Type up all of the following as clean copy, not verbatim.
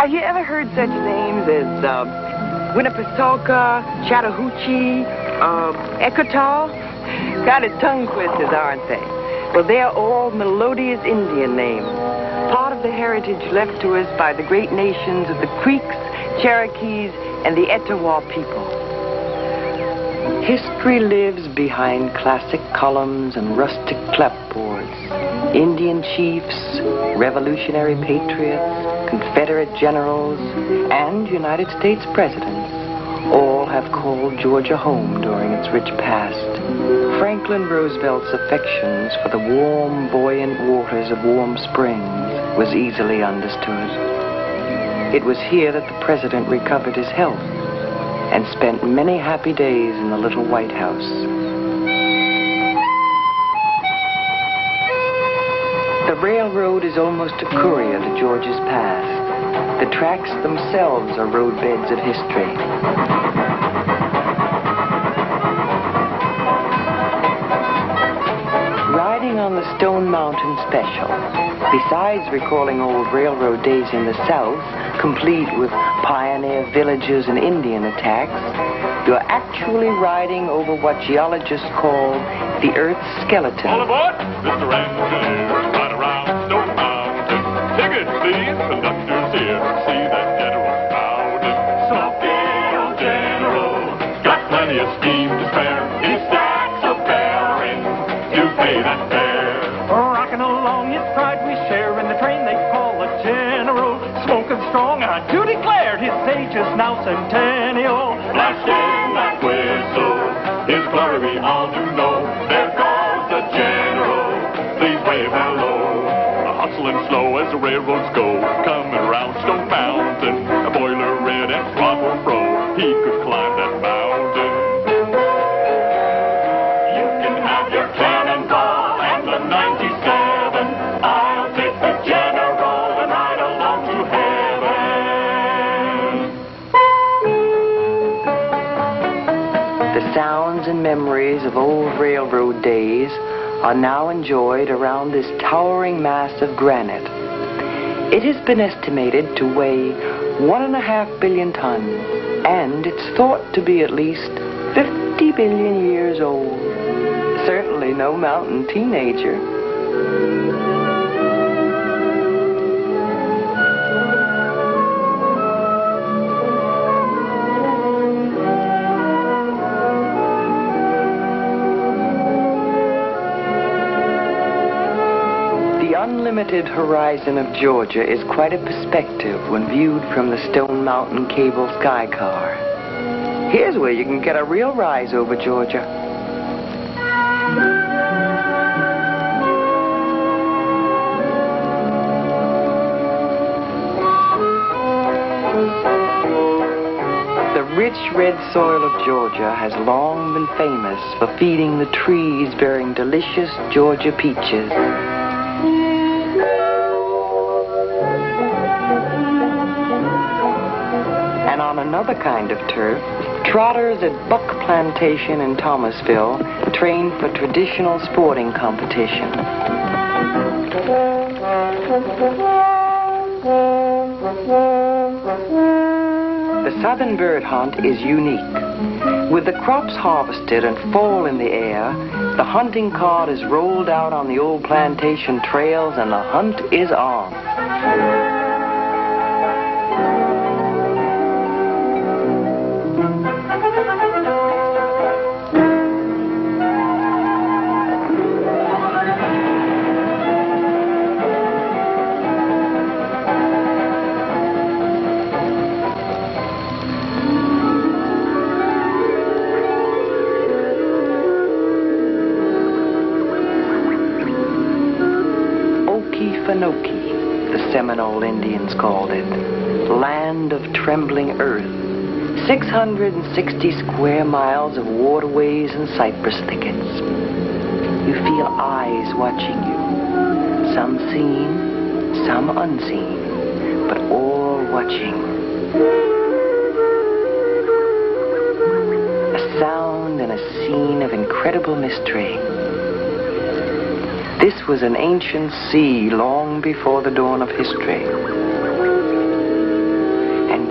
Have you ever heard such names as Winnepesaukah, Chattahoochee, Ekataw? Kind of tongue twisters, aren't they? Well, they are all melodious Indian names, part of the heritage left to us by the great nations of the Creeks, Cherokees, and the Etowah people. History lives behind classic columns and rustic clapboards. Indian chiefs, revolutionary patriots, Confederate generals, and United States presidents all have called Georgia home during its rich past. Franklin Roosevelt's affections for the warm, buoyant waters of Warm Springs was easily understood. It was here that the president recovered his health and spent many happy days in the little White House. The railroad is almost a courier to Georgia's past. The tracks themselves are roadbeds of history. Riding on the Stone Mountain Special, besides recalling old railroad days in the South, complete with pioneer villages and Indian attacks, you're actually riding over what geologists call the Earth's skeleton. All aboard! Mr. Engineer, right around Stone Mountain. Tickets, please. Conductor's here. See that general crowded. Smoky old general. Got plenty of steam to spare. He stacks a bearing to pay that fare. Rocking along, his pride we share in the train they call a general. Smoking strong, I do declare his age is now centennial. Blasting that whistle, his glory we all do know. There goes the general, please wave hello. Hustling slow as the railroads go, coming around Stone Mountain. A boiler red and throttle fro, he could climb that mountain. You can have your cannonball and the 97. I'll take the general and ride along to heaven. The sounds and memories of old railroad days are now enjoyed around this towering mass of granite. It has been estimated to weigh 1.5 billion tons, and it's thought to be at least 50 billion years old. Certainly no mountain teenager. Unlimited horizon of Georgia is quite a perspective when viewed from the Stone Mountain Cable Sky Car. Here's where you can get a real rise over Georgia. The rich red soil of Georgia has long been famous for feeding the trees bearing delicious Georgia peaches. And on another kind of turf, trotters at Buck Plantation in Thomasville train for traditional sporting competition. The southern bird hunt is unique. With the crops harvested and fall in the air, the hunting cart is rolled out on the old plantation trails and the hunt is on. The Seminole Indians called it, land of trembling earth, 660 square miles of waterways and cypress thickets. You feel eyes watching you, some seen, some unseen, but all watching. A sound and a scene of incredible mystery. This was an ancient sea long before the dawn of history.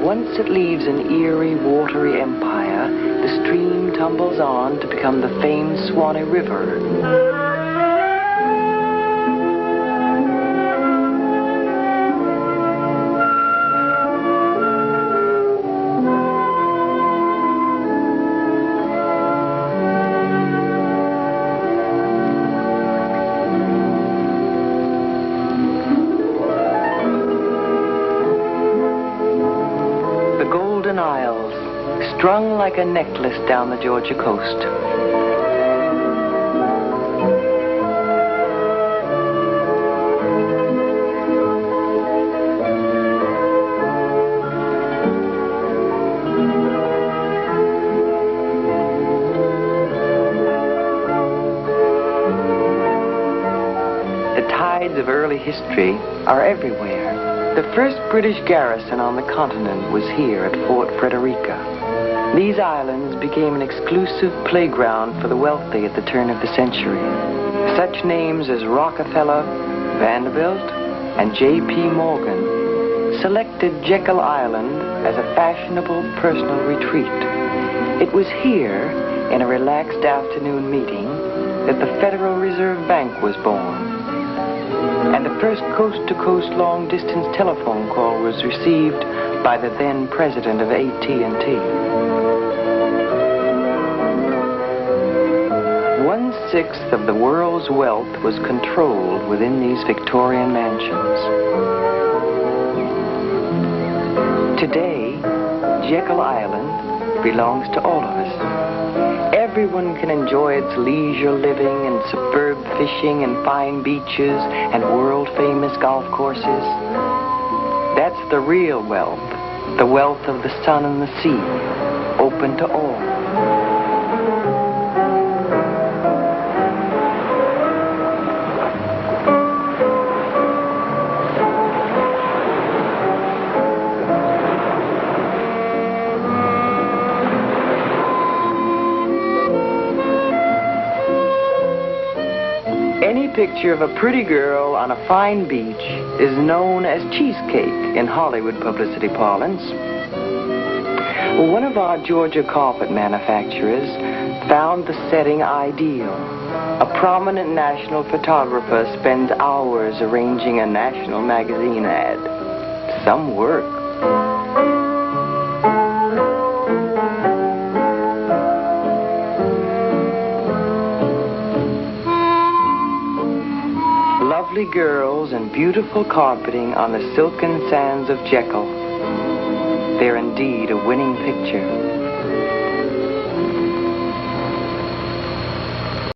once it leaves an eerie, watery empire, the stream tumbles on to become the famed Swanee River. Strung like a necklace down the Georgia coast. The tides of early history are everywhere. The first British garrison on the continent was here at Fort Frederica. These islands became an exclusive playground for the wealthy at the turn of the century. Such names as Rockefeller, Vanderbilt, and J.P. Morgan selected Jekyll Island as a fashionable personal retreat. It was here, in a relaxed afternoon meeting, that the Federal Reserve Bank was born. And the first coast-to-coast long-distance telephone call was received by the then president of AT&T. 1/6 of the world's wealth was controlled within these Victorian mansions. Today, Jekyll Island belongs to all of us. Everyone can enjoy its leisure living and superb fishing and fine beaches and world-famous golf courses. That's the real wealth, the wealth of the sun and the sea, open to all. Any picture of a pretty girl on a fine beach is known as cheesecake in Hollywood publicity parlance. One of our Georgia carpet manufacturers found the setting ideal. A prominent national photographer spends hours arranging a national magazine ad. Some work. Lovely girls and beautiful carpeting on the silken sands of Jekyll. They're indeed a winning picture.